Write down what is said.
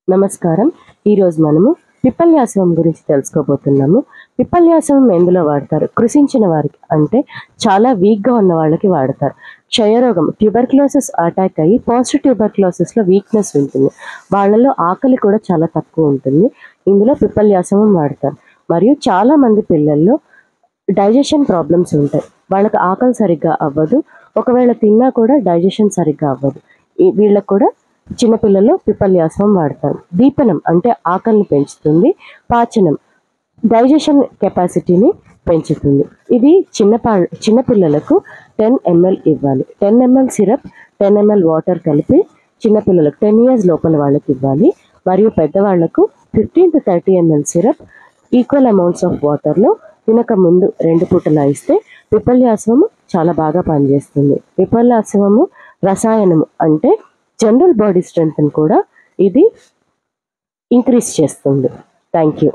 నమస్కారం. ఈరోజు మనము పిప్పల్యాశవం గురించి తెలుసుకోబోతున్నాము. పిప్పల్యాశవం ఎందులో వాడతారు? కృషించిన వారికి, అంటే చాలా వీక్గా ఉన్న వాళ్ళకి వాడతారు. క్షయరోగం, ట్యూబర్క్లోసిస్ అటాక్ అయ్యి పోస్ట్ ట్యూబర్క్లోసిస్లో వీక్నెస్ ఉంటుంది. వాళ్ళలో ఆకలి కూడా చాలా తక్కువ ఉంటుంది. ఇందులో పిప్పల్యాశవం వాడతారు. మరియు చాలామంది పిల్లల్లో డైజెషన్ ప్రాబ్లమ్స్ ఉంటాయి. వాళ్ళకి ఆకలి సరిగ్గా అవ్వదు. ఒకవేళ తిన్నా కూడా డైజెషన్ సరిగ్గా అవ్వదు. వీళ్ళకు కూడా చిన్నపిల్లల్లో పిప్పల్యాశవం వాడతారు. దీపనం అంటే ఆకలిని పెంచుతుంది. పాచనం డైజెషన్ కెపాసిటీని పెంచుతుంది. ఇది చిన్నపిల్లలకు 10 ml ఇవ్వాలి. 10 ml సిరప్, 10 ml వాటర్ కలిపి చిన్నపిల్లలకు 10 years లోపల వాళ్ళకి ఇవ్వాలి. మరియు పెద్దవాళ్లకు 15 to 30 ml syrup equal amounts of వాటర్లో తినక ముందు 2 పూటలా ఇస్తే పిప్పల్యాశవము చాలా బాగా పనిచేస్తుంది. పిప్పల్యాశవము రసాయనము అంటే జనరల్ బాడీ స్ట్రెంగ్త్ని కూడా ఇది ఇంక్రీజ్ చేస్తుంది. Thank you.